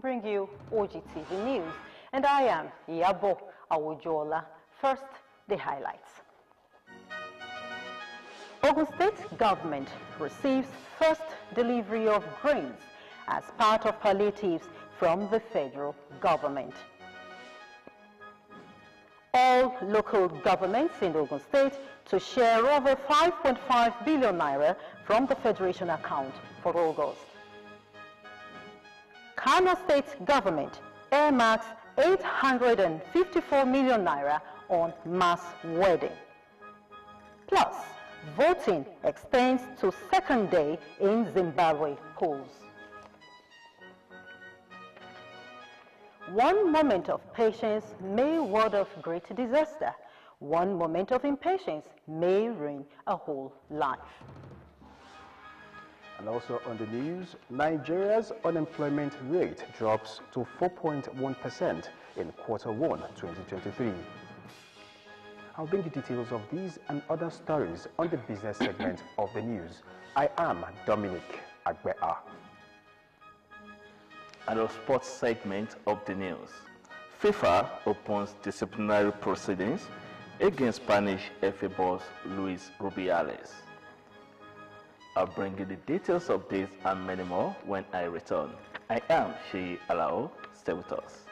bring you Ogtv News. And I am Yabo Awojola. First, the highlights. Ogun State government receives first delivery of grains as part of palliatives from the federal government. All local governments in Ogun State to share over 5.5 billion naira from the Federation account for August. Kano State government earmarks 854 million naira on mass wedding. Plus, voting extends to second day in Zimbabwe polls. One moment of patience may ward off great disaster. One moment of impatience may ruin a whole life. And also on the news, Nigeria's unemployment rate drops to 4.1% in Q1 2023. I'll bring the details of these and other stories on the business segment of the news. I am Dominic Agbea. And the sports segment of the news, FIFA opens disciplinary proceedings against Spanish FA boss Luis Rubiales. I'll bring you the details of this and many more when I return. I am Sheyi Alao. Stay with us.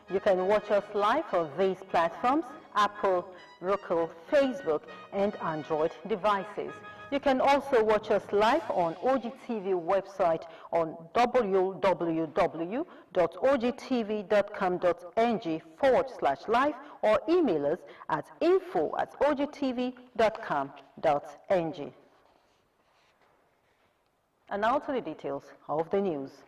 You can watch us live on these platforms: Apple, Roku, Facebook, and Android devices. You can also watch us live on Ogtv website on www.ogtv.com.ng/live or email us at info@ogtv.com.ng. And now to the details of the news.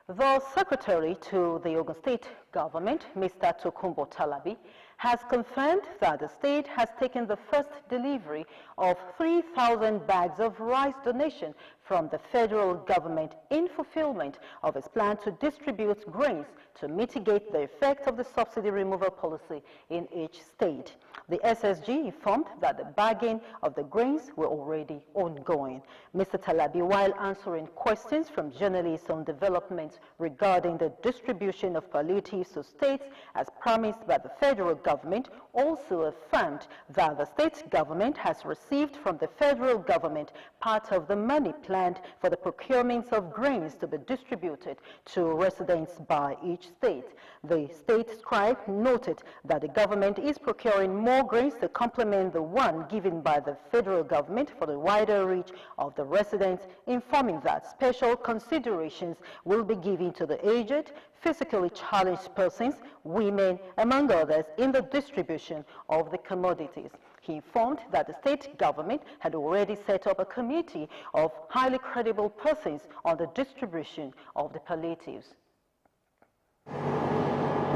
The Secretary to the Ogun State government, Mr. Tokunbo Talabi, has confirmed that the state has taken the first delivery of 3,000 bags of rice donation from the federal government in fulfillment of its plan to distribute grains to mitigate the effect of the subsidy removal policy in each state. The SSG informed that the bagging of the grains were already ongoing. Mr. Talabi, while answering questions from journalists on developments regarding the distribution of palliatives to states as promised by the federal government, also affirmed that the state government has received from the federal government part of the money planned for the procurement of grains to be distributed to residents by each state. The state scribe noted that the government is procuring more grains to complement the one given by the federal government for the wider reach of the residents, informing that special considerations will be given to the aged, physically challenged persons, women, among others, in the distribution of the commodities. He informed that the state government had already set up a committee of highly credible persons on the distribution of the palliatives,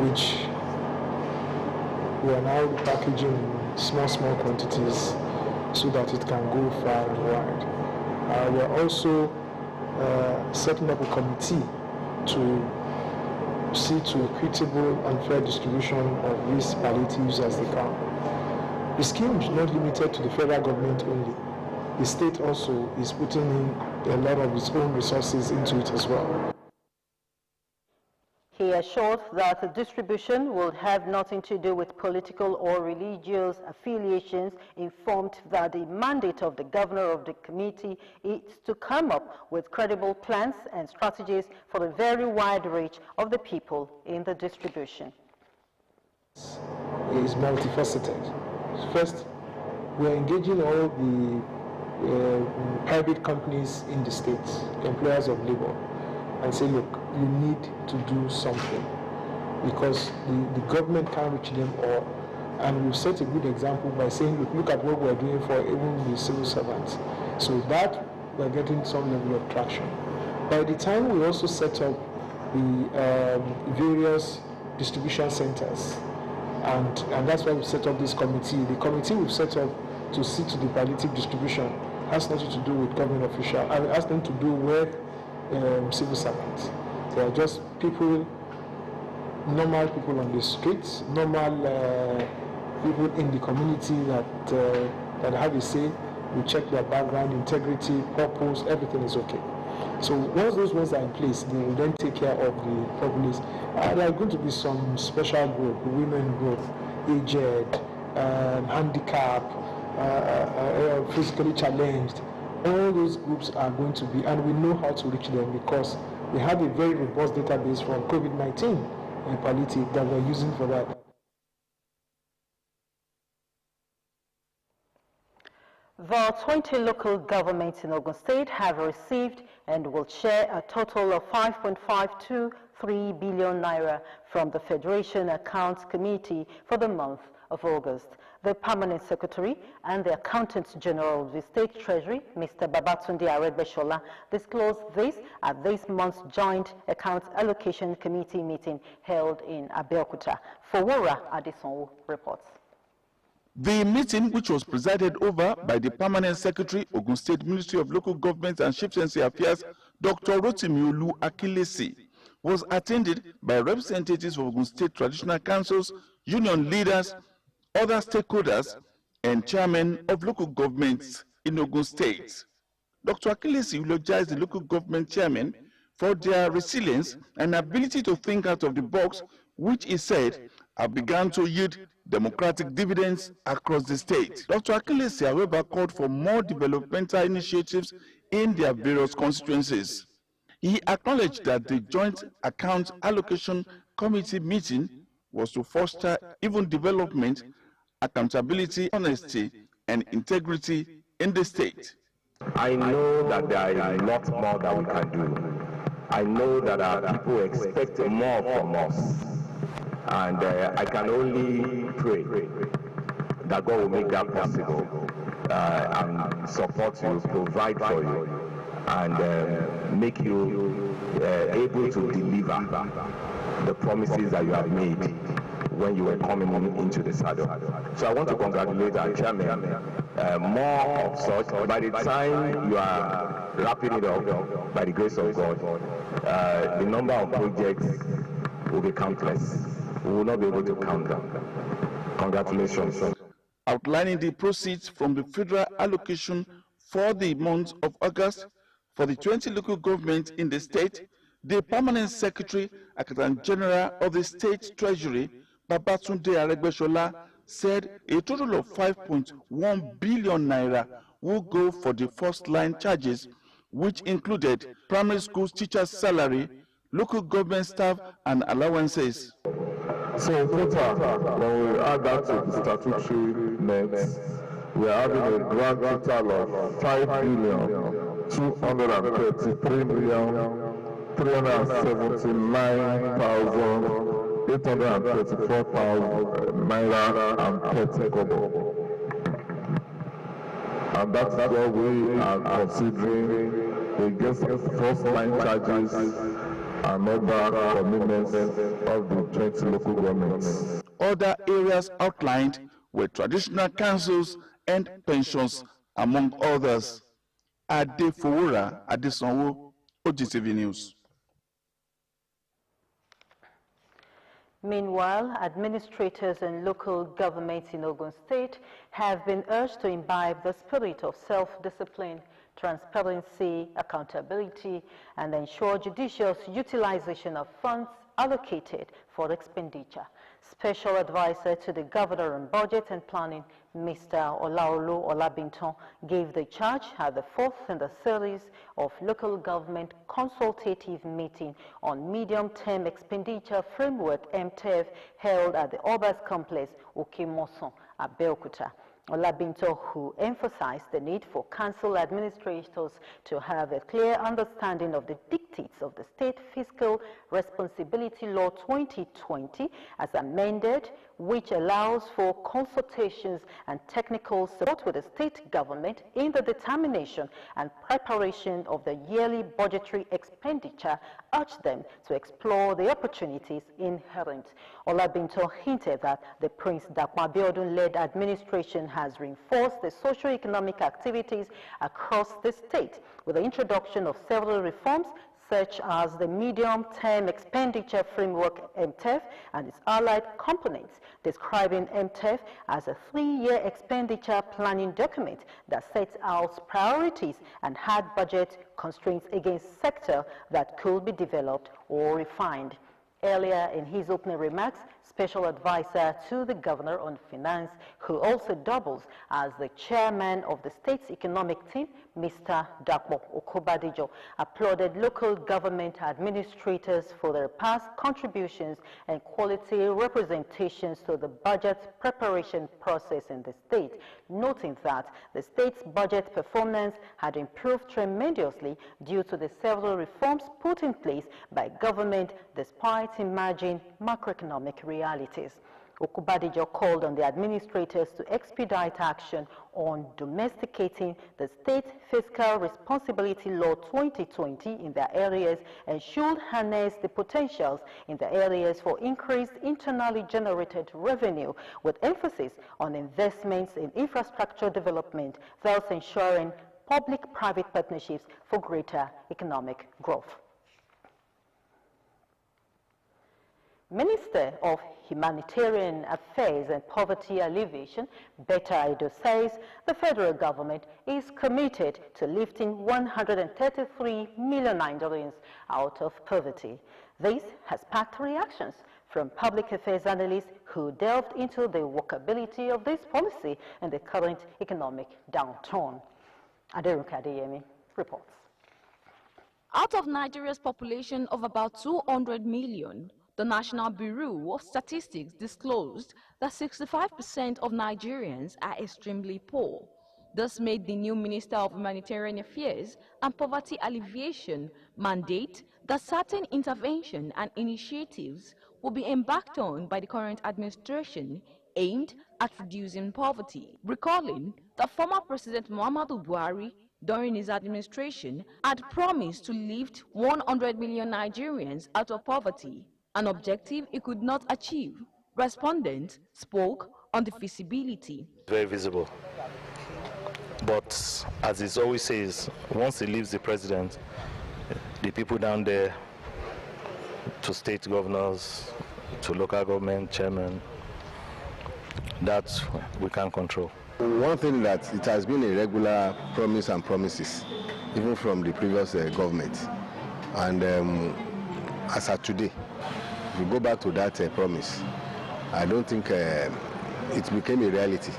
which we are now packaging in small quantities so that it can go far and wide. We are also setting up a committee to see to equitable and fair distribution of these palliatives as they come. The scheme is not limited to the federal government only. The state also is putting in a lot of its own resources into it as well. He assured that the distribution will have nothing to do with political or religious affiliations, informed that the mandate of the governor of the committee is to come up with credible plans and strategies for the very wide reach of the people in the distribution. It is multifaceted. First, we are engaging all the private companies in the states, employers of labor, and say, look, you need to do something because the government can't reach them all. And we've set a good example by saying, look at what we're doing for even the civil servants. So that we're getting some level of traction. By the time we also set up the various distribution centers, and that's why we set up this committee. The committee we've set up to see to the palliative distribution has nothing to do with government officials. It has nothing to do with civil servants. They are just people, normal people on the streets, normal people in the community that have a say. We check their background, integrity, purpose, everything is okay. So once those ones are in place, they will then take care of the populace. There are going to be some special group, women group, aged, handicapped, physically challenged. All those groups are going to be, and we know how to reach them because we have a very robust database from COVID-19 and palliative that we're using for that. The 20 local governments in Ogun State have received and will share a total of 5.523 billion naira from the Federation Accounts Committee for the month of August. The Permanent Secretary and the Accountant General of the State Treasury, Mr. Babatunde Aregbesola, disclosed this at this month's Joint Accounts Allocation Committee meeting held in Abeokuta. Fowora Adesonwo reports. The meeting, which was presided over by the Permanent Secretary, Ogun State Ministry of Local Government and Chieftaincy Affairs, Dr. Rotimiolu Akilesi, was attended by representatives of Ogun State Traditional Councils, union leaders, other stakeholders, and chairmen of local governments in Ogun State. Dr. Akilesi eulogized the local government chairmen for their resilience and ability to think out of the box, which he said have begun to yield democratic dividends across the state. Dr. Akilesi, however, called for more developmental initiatives in their various constituencies. He acknowledged that the Joint Account Allocation Committee meeting was to foster even development, accountability, honesty, and integrity in the state. I know that there is a lot more that we can do. I know that our people expect more from us. And I can only pray that God will make that possible and support you, provide for you, and make you able to deliver the promises that you have made when you were coming into the saddle. So I want to congratulate our chairman. More of such. By the time you are wrapping it up, by the grace of God, the number of projects will be countless. We will not be able to count them. Congratulations. Outlining the proceeds from the federal allocation for the month of August for the 20 local governments in the state, the Permanent Secretary, Accountant General of the State Treasury, Babatunde Aregbesola, said a total of 5.1 billion naira will go for the first-line charges, which included primary school teachers' salary, local government staff, and allowances. So in total, when we add that to the statutory nets, we are having a grand total of 5,233,379,834 naira and 30 kobo. And that's what we are considering against first line charges and other commitments of the 20 local governments. Other areas outlined were traditional councils and pensions, among others. Ade Fowora Adesonwo, Ogtv News. Meanwhile, administrators and local governments in Ogun State have been urged to imbibe the spirit of self-discipline, transparency, accountability, and ensure judicious utilization of funds allocated for expenditure. Special Advisor to the Governor on Budget and Planning, Mr. Olaolu Olabinton, gave the charge at the fourth in the series of local government consultative meeting on medium-term expenditure framework (MTEF) held at the Obas Complex, Okimoson, Abeokuta. Olabinto, who emphasized the need for council administrators to have a clear understanding of the dictates of the State Fiscal Responsibility Law 2020 as amended, which allows for consultations and technical support with the state government in the determination and preparation of the yearly budgetary expenditure, urged them to explore the opportunities inherent. Olabinto hinted that the Prince Dakwa Abiodun-led administration has reinforced the socio-economic activities across the state with the introduction of several reforms, such as the Medium-Term Expenditure Framework (MTEF) and its allied components, describing MTEF as a 3-year expenditure planning document that sets out priorities and hard budget constraints against sector that could be developed or refined. Earlier in his opening remarks, Special Advisor to the Governor on Finance, who also doubles as the chairman of the state's economic team, Mr. Dakpo Okobadijo, applauded local government administrators for their past contributions and quality representations to the budget preparation process in the state, noting that the state's budget performance had improved tremendously due to the several reforms put in place by government despite emerging macroeconomic realities. Okubadijo called on the administrators to expedite action on domesticating the State Fiscal Responsibility Law 2020 in their areas and should harness the potentials in the areas for increased internally generated revenue, with emphasis on investments in infrastructure development, thus ensuring public-private partnerships for greater economic growth. Minister of Humanitarian Affairs and Poverty Alleviation, Betta Edo, says the federal government is committed to lifting 133 million Nigerians out of poverty. This has sparked reactions from public affairs analysts who delved into the workability of this policy in the current economic downturn. Aderuka Adeyemi reports. Out of Nigeria's population of about 200 million, the National Bureau of Statistics disclosed that 65% of Nigerians are extremely poor. This made the new Minister of Humanitarian Affairs and Poverty Alleviation mandate that certain intervention and initiatives will be embarked on by the current administration aimed at reducing poverty, recalling that former President Muhammadu Buhari during his administration had promised to lift 100 million Nigerians out of poverty, an objective he could not achieve. Respondents spoke on the feasibility. Very visible. But as it always says, once he leaves the president, the people down there, to state governors, to local government chairmen, that we can't control. One thing that it has been a regular promise and promises, even from the previous government. And as of today, if we go back to that promise, I don't think it became a reality.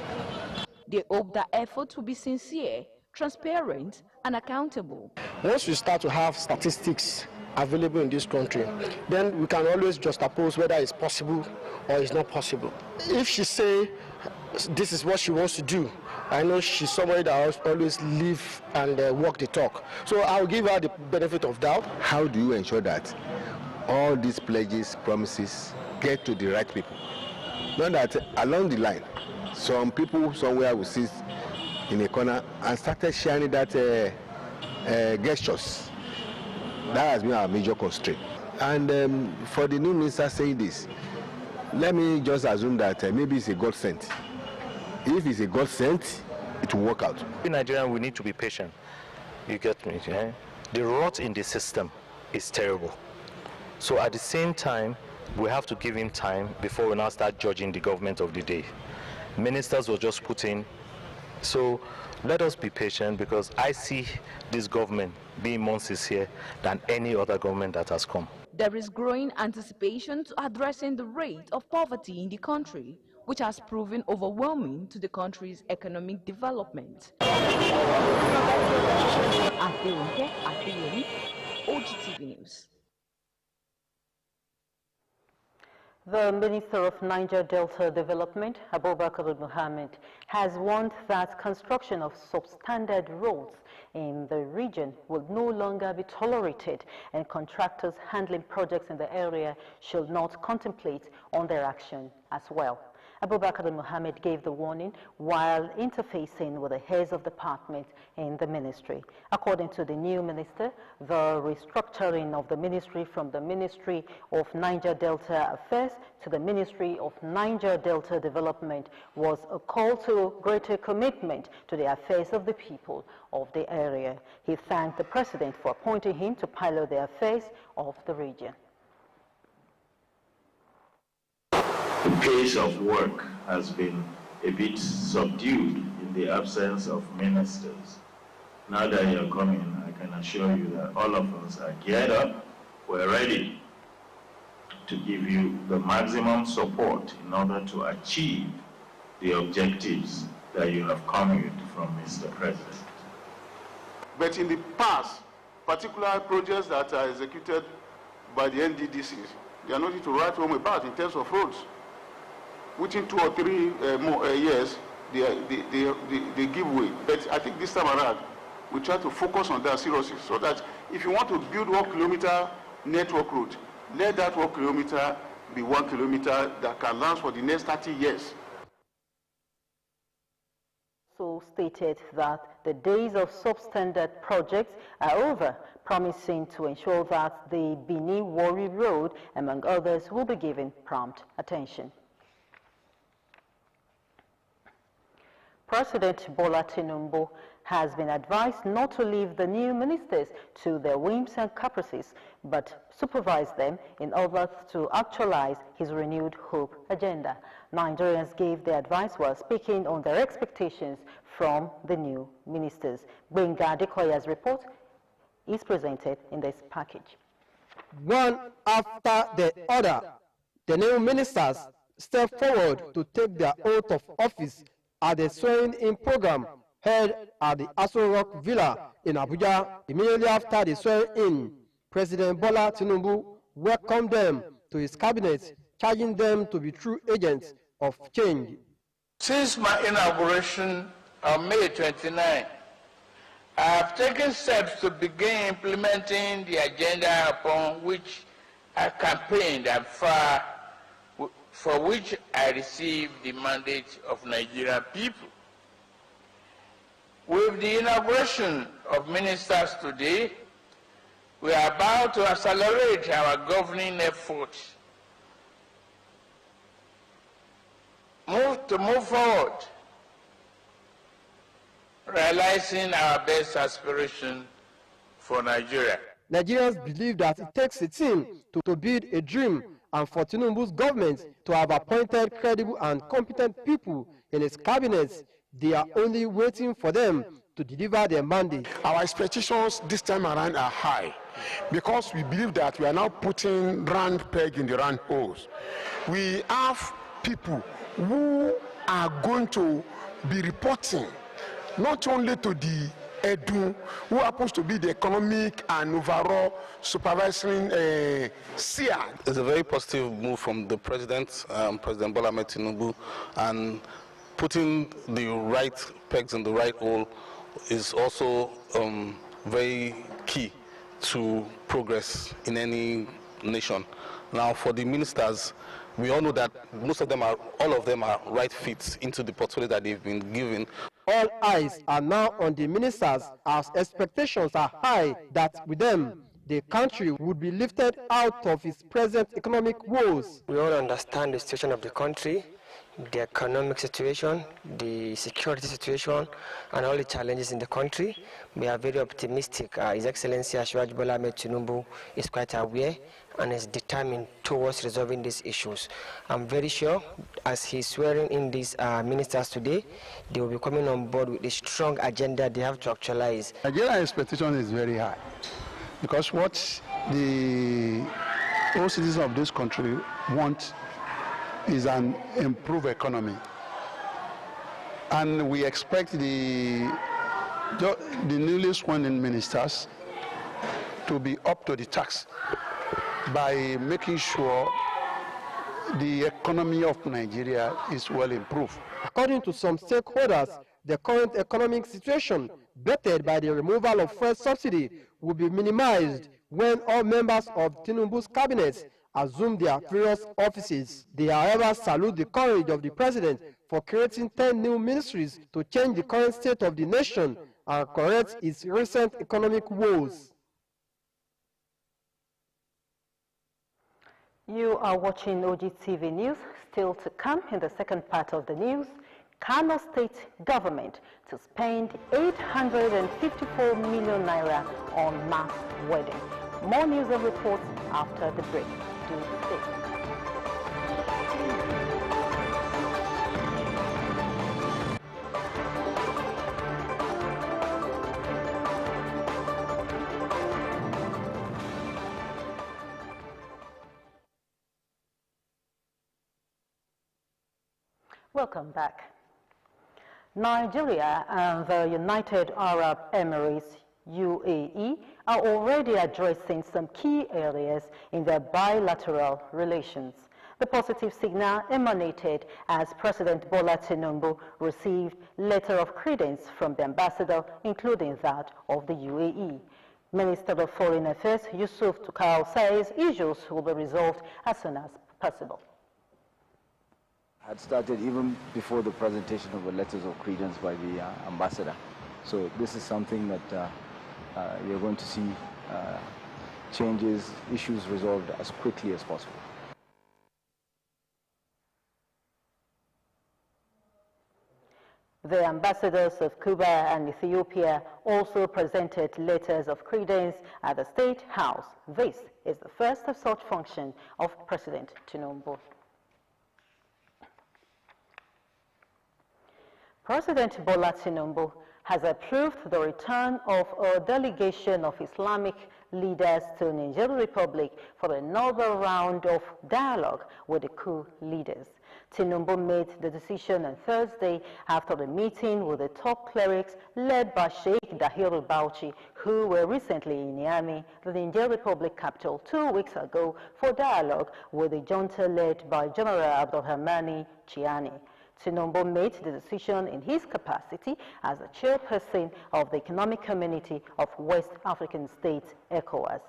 They hope that efforts will be sincere, transparent, and accountable. Once we start to have statistics available in this country, then we can always juxtapose whether it's possible or it's not possible. If she say this is what she wants to do, I know she's somebody that always live and walk the talk. So I'll give her the benefit of doubt. How do you ensure that all these pledges, promises get to the right people? Not that along the line, some people somewhere will sit in a corner and started sharing that gestures. That has been our major constraint. And for the new minister saying this, let me just assume that maybe it's a God sent. If it's a God sent, it will work out. In Nigeria, we need to be patient. You get me? Yeah? The rot in the system is terrible. So at the same time, we have to give him time before we now start judging the government of the day. Ministers were just put in. So let us be patient, because I see this government being more sincere than any other government that has come. There is growing anticipation to addressing the rate of poverty in the country, which has proven overwhelming to the country's economic development. Ogtv News. The Minister of Niger Delta Development, Abeokuta Mohammed, has warned that construction of substandard roads in the region will no longer be tolerated, and contractors handling projects in the area should not contemplate on their action as well. Abeokuta Mohammed gave the warning while interfacing with the heads of departments in the ministry. According to the new minister, the restructuring of the ministry from the Ministry of Niger Delta Affairs to the Ministry of Niger Delta Development was a call to greater commitment to the affairs of the people of the area. He thanked the president for appointing him to pilot the affairs of the region. The pace of work has been a bit subdued in the absence of ministers. Now that you're coming, I can assure you that all of us are geared up. We're ready to give you the maximum support in order to achieve the objectives that you have committed from Mr. President. But in the past, particular projects that are executed by the NDDCs, they are nothing to write home about in terms of roads. Within 2 or 3 more years, they give way. But I think this time around, we try to focus on that seriously, so that if you want to build 1 kilometer network road, let that 1 kilometer be 1 kilometer that can last for the next 30 years. So stated that the days of substandard projects are over, promising to ensure that the Benin-Warri Road, among others, will be given prompt attention. President Bola Tinubu has been advised not to leave the new ministers to their whims and caprices, but supervise them in order to actualize his renewed hope agenda. Nigerians gave their advice while speaking on their expectations from the new ministers. Benga Adekoya's report is presented in this package. One after the other, the new ministers step forward to take their oath of office at the swearing-in program held at the Aso Rock Villa in Abuja. Immediately after the swearing-in, President Bola Tinubu welcomed them to his cabinet, charging them to be true agents of change. Since my inauguration on May 29, I have taken steps to begin implementing the agenda upon which I campaigned and for which I received the mandate of Nigerian people. With the inauguration of ministers today, we are about to accelerate our governing efforts. Move forward, realizing our best aspiration for Nigeria. Nigerians believe that it takes a team to build a dream, and for Tinubu's government to have appointed credible and competent people in its cabinet. They are only waiting for them to deliver their mandate. Our expectations this time around are high, because we believe that we are now putting round peg in the round holes. We have people who are going to be reporting not only to the Edu, who happens to be the economic and overall supervising seer. It's a very positive move from the president, President Bola Tinubu, and putting the right pegs in the right hole is also very key to progress in any nation. Now, for the ministers, we all know that all of them are right fits into the portfolio that they've been given. All eyes are now on the ministers, as expectations are high that with them, the country would be lifted out of its present economic woes. We all understand the situation of the country, the economic situation, the security situation, and all the challenges in the country. We are very optimistic. His Excellency Asiwaju Bola Ahmed Tinubu is quite aware and is determined towards resolving these issues. I'm very sure, as he's swearing in these ministers today, they will be coming on board with a strong agenda they have to actualize. Nigerian expectation is very high, because what the all citizens of this country want is an improved economy, and we expect the newly sworn-in ministers to be up to the task by making sure the economy of Nigeria is well improved. According to some stakeholders, the current economic situation, bettered by the removal of fuel subsidy, will be minimized when all members of Tinubu's cabinet assume their various offices. They, however, salute the courage of the president for creating 10 new ministries to change the current state of the nation and correct its recent economic woes. You are watching Ogtv News. Still to come in the second part of the news, Kano State government to spend 854 million naira on mass wedding. More news and reports after the break. Do stay. Welcome back. Nigeria and the United Arab Emirates, UAE, are already addressing some key areas in their bilateral relations. The positive signal emanated as President Bola Tinubu received letter of credence from the ambassador, including that of the UAE. Minister of Foreign Affairs Yusuf Tukau says issues will be resolved as soon as possible. Had started even before the presentation of the letters of credence by the ambassador. So this is something that you're going to see changes, issues resolved as quickly as possible. The ambassadors of Cuba and Ethiopia also presented letters of credence at the State House. This is the first of such function of President Tinubu. President Bola Tinubu has approved the return of a delegation of Islamic leaders to Niger Republic for another round of dialogue with the coup leaders. Tinubu made the decision on Thursday after the meeting with the top clerics led by Sheikh Dahiru Bauchi, who were recently in Niamey, the Niger Republic capital, 2 weeks ago for dialogue with the junta led by General Abdulrahmani Chiani. Tinubu made the decision in his capacity as the chairperson of the Economic Community of West African States, ECOWAS.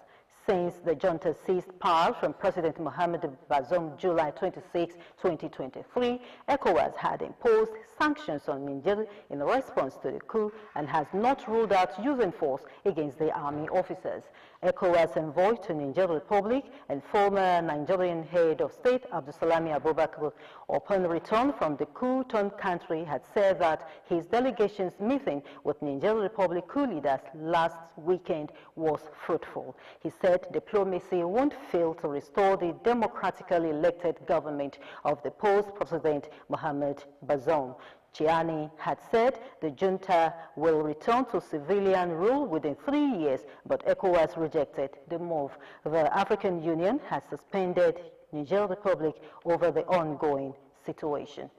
Since the junta seized power from President Mohamed Bazoum July 26, 2023, ECOWAS had imposed sanctions on Niger in response to the coup and has not ruled out using force against the army officers. ECOWAS envoy to Niger Republic and former Nigerian head of state Abdulsalami Abubakar, upon return from the coup-torn country, had said that his delegation's meeting with Niger Republic coup leaders last weekend was fruitful. He said diplomacy won't fail to restore the democratically elected government of the post-President Mohamed Bazoum. Chiani had said the junta will return to civilian rule within 3 years, but ECOWAS rejected the move. The African Union has suspended Niger Republic over the ongoing situation.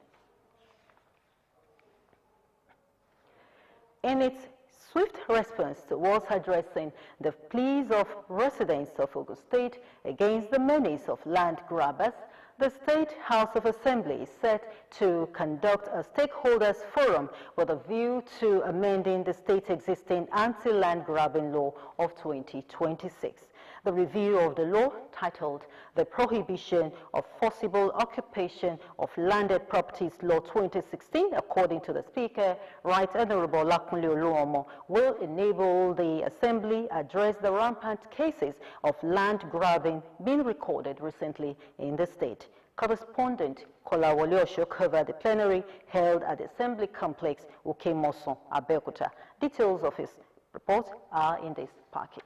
In its swift response towards addressing the pleas of residents of Ogun State against the menace of land grabbers, the State House of Assembly is set to conduct a stakeholders forum with a view to amending the state's existing anti-land grabbing law of 2026. The review of the law, titled The Prohibition of Forcible Occupation of Landed Properties Law 2016, according to the Speaker, Right Honorable Lakunle Oluomo, will enable the Assembly address the rampant cases of land grabbing being recorded recently in the state. Correspondent Kolawole Osho covered the plenary held at the Assembly Complex, Ukemoson, Abeokuta. Details of his report are in this package.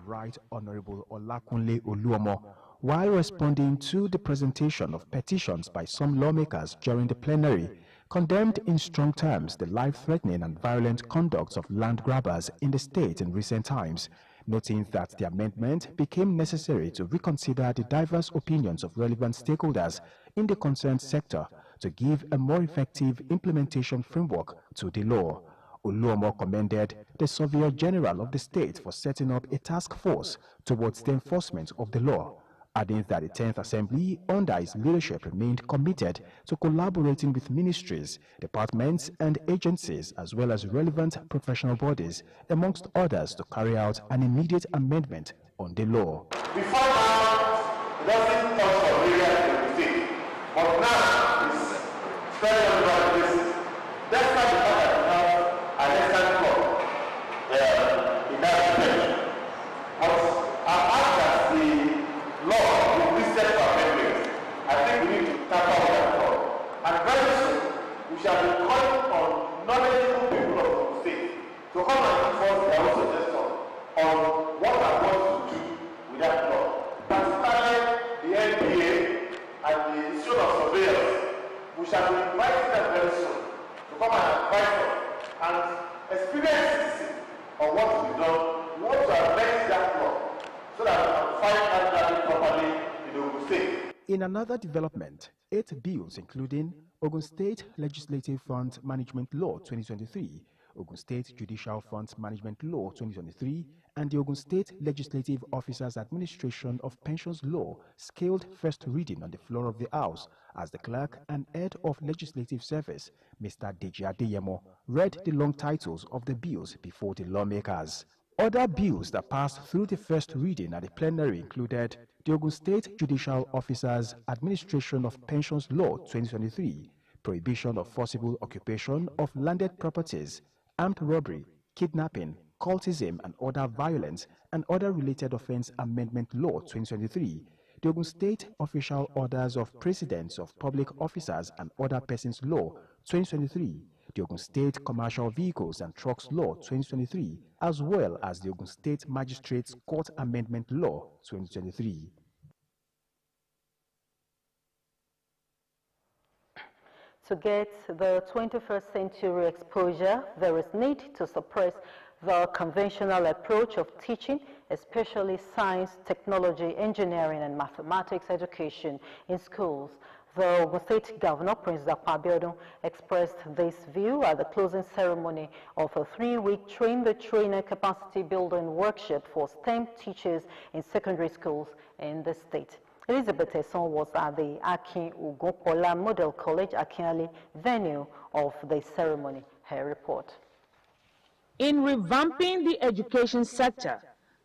Right Honorable Olakunle Oluomo, while responding to the presentation of petitions by some lawmakers during the plenary, condemned in strong terms the life-threatening and violent conduct of land grabbers in the state in recent times, noting that the amendment became necessary to reconsider the diverse opinions of relevant stakeholders in the concerned sector to give a more effective implementation framework to the law. Oluomo commended the Surveyor General of the state for setting up a task force towards the enforcement of the law, adding that the 10th Assembly, under his leadership, remained committed to collaborating with ministries, departments, and agencies, as well as relevant professional bodies, amongst others, to carry out an immediate amendment on the law. Before now, It doesn't touch some areas in the state. But now it's spread all over the places. That's why the fact that we have an extant club in that dimension. But as as the law is listed for amendments, I think we need to tap out that club. And very soon, we shall be calling on knowledgeable people of the state to come and enforce their own suggestions on what I want to do with that law. Particularly the NPA and the Institute of Surveillance, we shall be inviting them very soon to come and advise us and experience citizens on what to be done. We want to amend that law so that we can fight that properly in Ogun State. In another development, 8 bills including Ogun State Legislative Fund Management Law 2023, Ogun State Judicial Fund Management Law 2023, and the Ogun State Legislative Officers Administration of Pensions Law scaled first reading on the floor of the House as the clerk and head of Legislative Service, Mr. Deji Adeyemo, read the long titles of the bills before the lawmakers. Other bills that passed through the first reading at the plenary included the Ogun State Judicial Officers Administration of Pensions Law 2023, prohibition of forcible occupation of landed properties, armed robbery, kidnapping, cultism and other violence and other related offense amendment law 2023, the Ogun State Official Orders of Precedence of Public Officers and Other Persons Law 2023, the Ogun State Commercial Vehicles and Trucks Law 2023, as well as the Ogun State Magistrates Court Amendment Law 2023. To get the 21st century exposure, there is need to suppress the conventional approach of teaching, especially science, technology, engineering, and mathematics education in schools. The Ogun State Governor, Prince Abeokuta, expressed this view at the closing ceremony of a 3-week Train the Trainer capacity building workshop for STEM teachers in secondary schools in the state. Elizabeth Esson was at the Akin Ugopola Model College, Akinale venue of the ceremony. Her report. In revamping the education sector,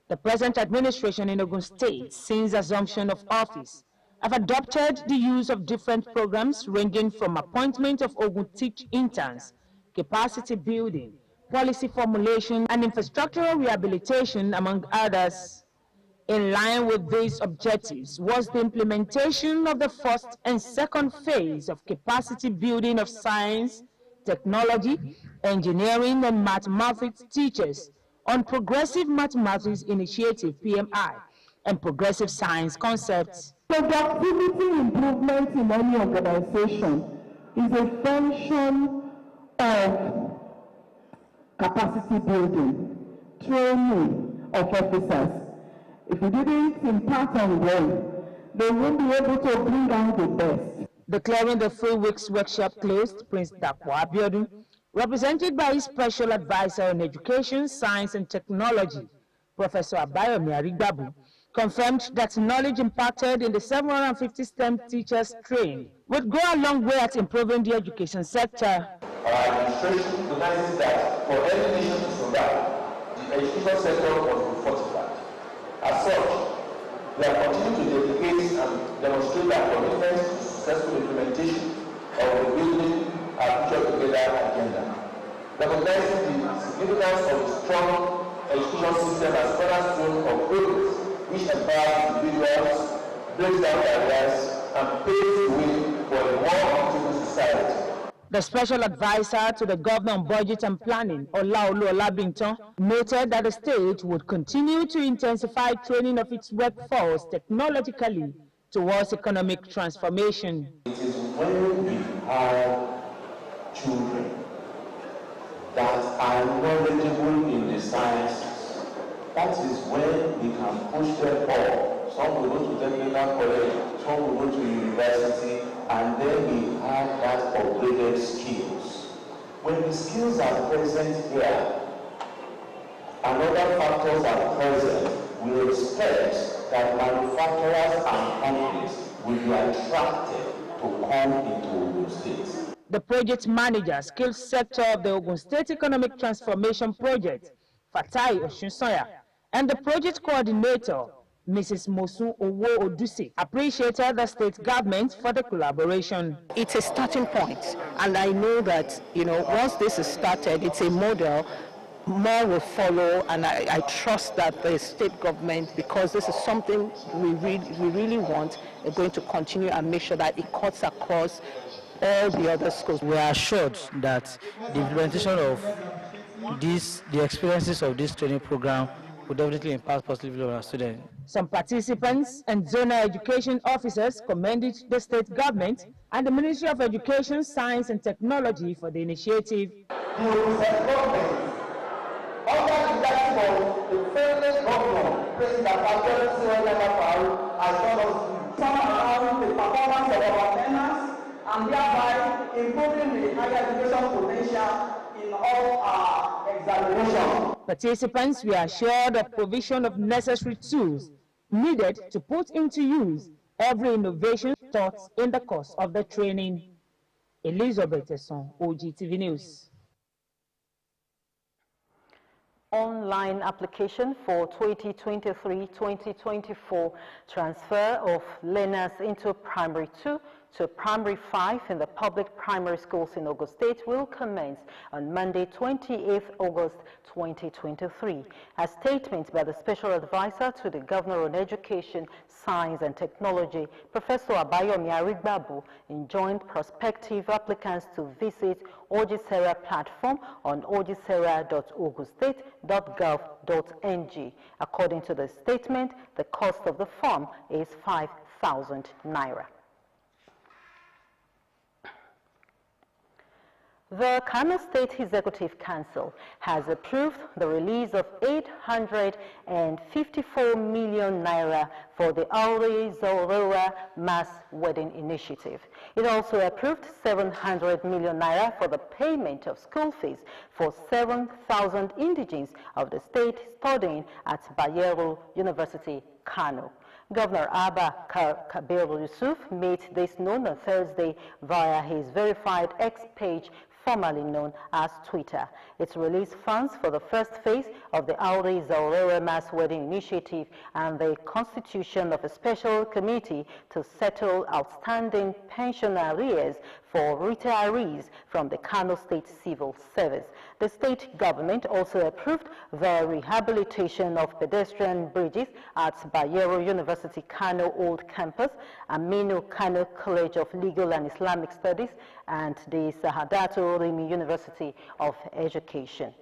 the present administration in Ogun State, since assumption of office, have adopted the use of different programs ranging from appointment of Ogun Teach interns, capacity building, policy formulation, and infrastructural rehabilitation, among others. In line with these objectives was the implementation of the first and second phase of capacity building of science, technology, engineering, and mathematics teachers on Progressive Mathematics Initiative, PMI, and Progressive Science Concepts. Productivity improvement in any organization is a function of capacity building, training of officers. If you didn't impart on them, they won't be able to bring out the best. Declaring the 3 weeks workshop closed, Prince Abeokuta, represented by his special advisor on education, science, and technology, Professor Abayomi Arigbabu, confirmed that knowledge imparted in the 750 STEM teachers trained would go a long way at improving the education sector. Our administration recognizes that for any nation to survive, the education sector must be fortified. As such, we are continuing to dedicate and demonstrate our commitment to successful implementation of the Building Our Future Together agenda, recognizing the significance of a strong education system as cornerstone of progress, which empowers individuals, breaks down barriers, and paves the way for a more equitable society. The special advisor to the governor on budget and planning, Olaolu Olabinton, noted that the state would continue to intensify training of its workforce technologically towards economic transformation. It is when we have children that are knowledgeable in the sciences, that is when we can push them up. Some will go to technical college, some will go to university, and then we have that upgraded skills. When the skills are present here, and other factors are present, we expect that manufacturers and companies will be attracted to come into Ogun State. The project manager, skills sector of the Ogun State Economic Transformation Project, Fatai Oshinsoya, and the project coordinator, Mrs. Mosu Owo Odusi appreciated the state government for the collaboration. It's a starting point, and I know that, once this is started, it's a model. More will follow, and I trust that the state government, because this is something we really want, are going to continue and make sure that it cuts across all the other schools. We are assured that the implementation of the experiences of this training program will definitely impact positively on our students. Some participants and zonal education officers commended the state government and the Ministry of Education, Science and Technology for the initiative. Under the leadership of the fearless governor, President Abeokuta, has done us turn around the performance of our learners and thereby improving the higher education potential in all our examinations. Participants were assured of provision of necessary tools needed to put into use every innovation taught in the course of the training. Elizabeth Esson, Ogtv News. Online application for 2023-2024 transfer of learners into Primary 2 to Primary 5 in the public primary schools in Ogun State will commence on Monday, 28th August 2023. A statement by the Special Advisor to the Governor on Education, Science and Technology, Professor Abayomi Arigbabu, enjoined prospective applicants to visit Ojisera platform on ojisera.ogustate.gov.ng. According to the statement, the cost of the form is 5,000 naira. The Kano State Executive Council has approved the release of 854 million naira for the Aure Zaurora Mass Wedding Initiative. It also approved 700 million naira for the payment of school fees for 7,000 indigenes of the state studying at Bayero University, Kano. Governor Abba Kabir Yusuf made this known on Thursday via his verified X page, formerly known as Twitter. It released funds for the first phase of the Aure Zaurora Mass Wedding Initiative and the constitution of a special committee to settle outstanding pension arrears for retirees from the Kano State Civil Service. The state government also approved the rehabilitation of pedestrian bridges at Bayero University Kano Old Campus, Aminu Kano College of Legal and Islamic Studies, and the Sahadato Rimi University of Education.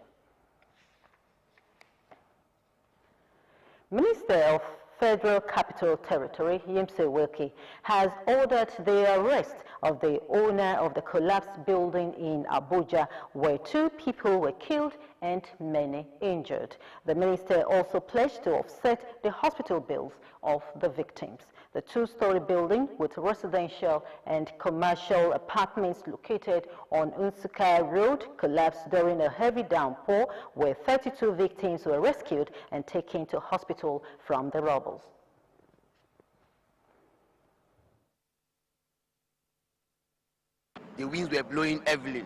Minister of Federal Capital Territory, Yemse Wilkie, has ordered the arrest of the owner of the collapsed building in Abuja, where 2 people were killed and many injured. The minister also pledged to offset the hospital bills of the victims. The 2-story building with residential and commercial apartments located on Unsuka Road collapsed during a heavy downpour, where 32 victims were rescued and taken to hospital from the rubble. The winds were blowing heavily.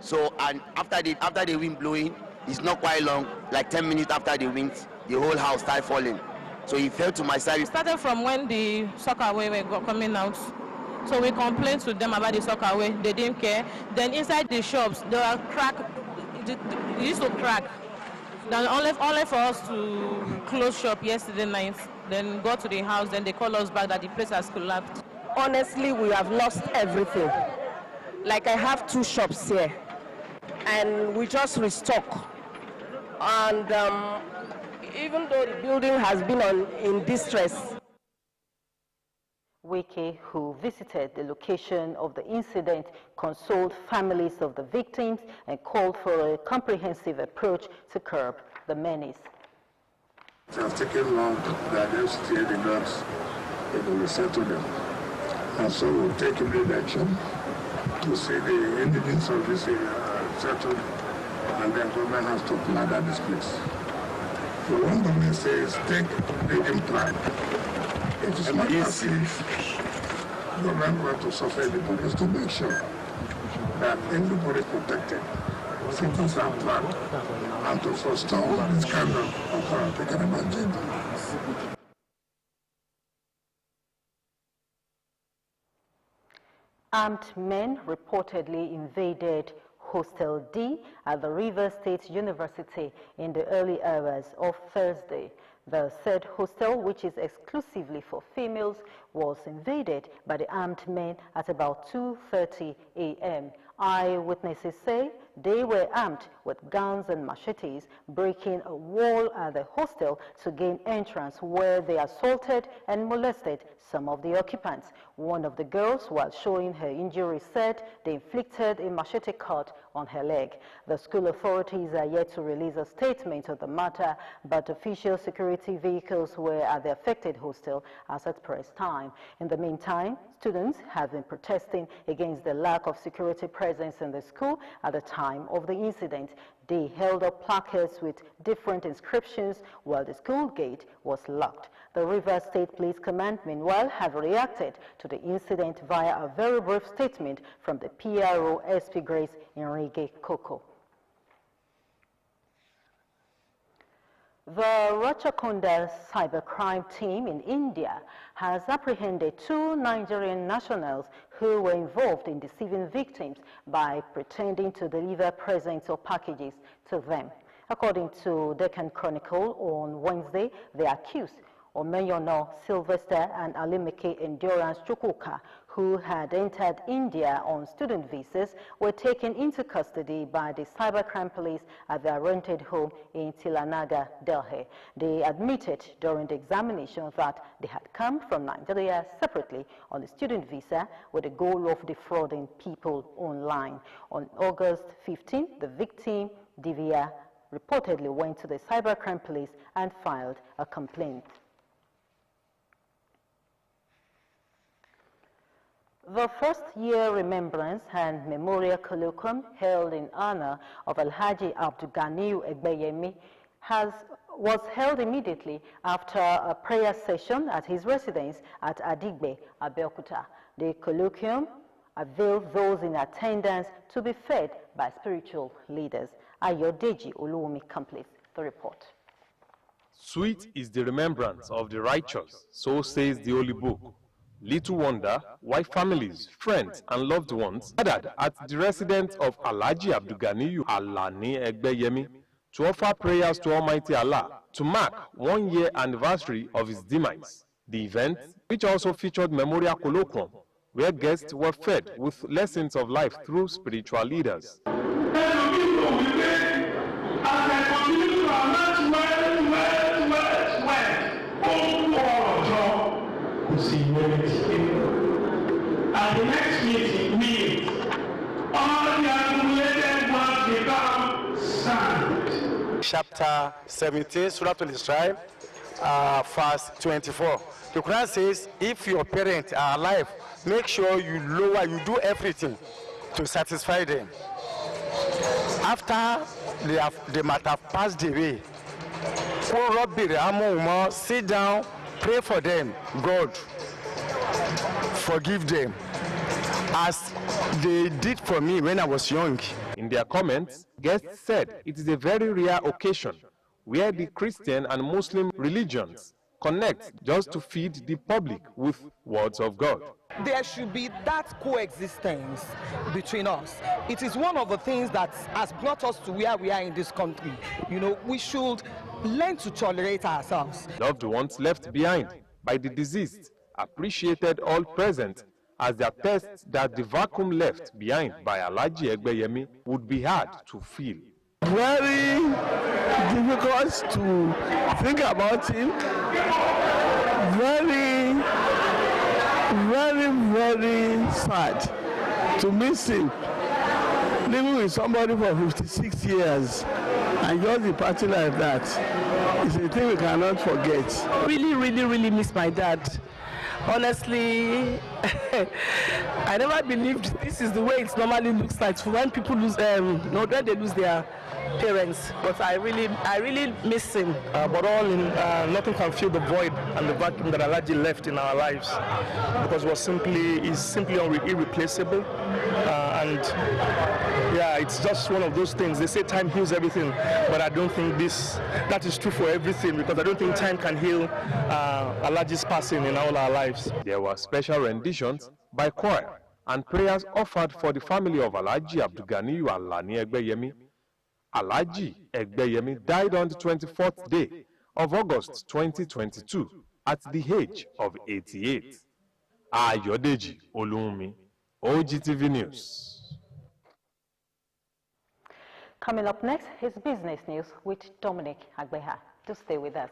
So, and after the wind blowing, it's not quite long, like 10 minutes after the wind, the whole house started falling. So he fell to my side. It started from when the sockaway were coming out. So we complained to them about the sockaway. They didn't care. Then inside the shops, they were cracked. It used to crack. Then only for us to close shop yesterday night. Then go to the house. Then they call us back that the place has collapsed. Honestly, we have lost everything. Like I have 2 shops here, and we just restock. And even though the building has been in distress. Wiki, who visited the location of the incident, consoled families of the victims and called for a comprehensive approach to curb the menace. It has taken long that they steer the guns, they will settle them. And so we'll take immediate action to see the indigents of this area settled, and then government has to ladder this place. So one government says take the plan. It is not as if government want to suffer the police to make sure that everybody is protected. Citizens are planned, and to forestall this kind of you can imagine. Armed men reportedly invaded Hostel D at the Rivers State University in the early hours of Thursday. The said hostel, which is exclusively for females, was invaded by the armed men at about 2:30 a.m. Eyewitnesses say they were armed with guns and machetes, breaking a wall at the hostel to gain entrance, where they assaulted and molested some of the occupants. One of the girls, while showing her injury, said they inflicted a machete cut on her leg. The school authorities are yet to release a statement on the matter, but official security vehicles were at the affected hostel as at press time. In the meantime, students have been protesting against the lack of security presence in the school at the time of the incident. They held up placards with different inscriptions while the school gate was locked. The Rivers State Police Command, meanwhile, have reacted to the incident via a very brief statement from the PRO SP Grace Enrique Coco. The Rachakonda cybercrime team in India has apprehended 2 Nigerian nationals who were involved in deceiving victims by pretending to deliver presents or packages to them. According to Deccan Chronicle, on Wednesday, the accused, Omeyono Sylvester and Alimeke Endurance Chukwuka, who had entered India on student visas, were taken into custody by the cybercrime police at their rented home in Tilanaga, Delhi. They admitted during the examination that they had come from Nigeria separately on a student visa with the goal of defrauding people online. On August 15, the victim, Divya, reportedly went to the cybercrime police and filed a complaint. The first-year remembrance and memorial colloquium held in honor of Alhaji Abduganiyu Egbeyemi was held immediately after a prayer session at his residence at Adigbe, Abeokuta. The colloquium availed those in attendance to be fed by spiritual leaders. Ayodeji Oluwumi completes the report. Sweet is the remembrance of the righteous, so says the Holy Book. Little wonder why families, friends, and loved ones gathered at the residence of Alhaji Abduganiyu Alani Egbeyemi to offer prayers to Almighty Allah to mark 1-year anniversary of his demise. The event, which also featured memorial colloquium, where guests were fed with lessons of life through spiritual leaders. At the next meeting, all the accumulated ones become sand. Chapter 17, Surah Al-Israel, verse 24. The Quran says, if your parents are alive, make sure you do everything to satisfy them. After they might have passed away, sit down, pray for them. God, forgive them, as they did for me when I was young. In their comments, guests said it is a very rare occasion where the Christian and Muslim religions connect just to feed the public with words of God. There should be that coexistence between us. It is one of the things that has brought us to where we are in this country. You know, we should learn to tolerate ourselves. Loved ones left behind by the deceased appreciated all present as they attest that the vacuum left behind by Alhaji Egbeyemi would be hard to fill. Very difficult to think about him. Very, very, very sad to miss him. Living with somebody for 56 years and just the party like that is a thing we cannot forget. Really, really, really miss my dad. Honestly, I never believed this is the way it normally looks like when people lose, when they lose their parents. But I really miss him. But all in, nothing can fill the void and the vacuum that Alhaji left in our lives, because he's simply irreplaceable. And yeah, it's just one of those things. They say time heals everything, but I don't think that is true for everything, because I don't think time can heal Alhaji's passing in all our lives. There were special renditions by choir and prayers offered for the family of Alhaji Abdulganiyu Alani Egbeyemi. Alhaji Egbeyemi died on the 24th day of August 2022 at the age of 88. Ayodeji Olunmi, Ogtv News. Coming up next is business news with Dominic Agbeha. Do stay with us.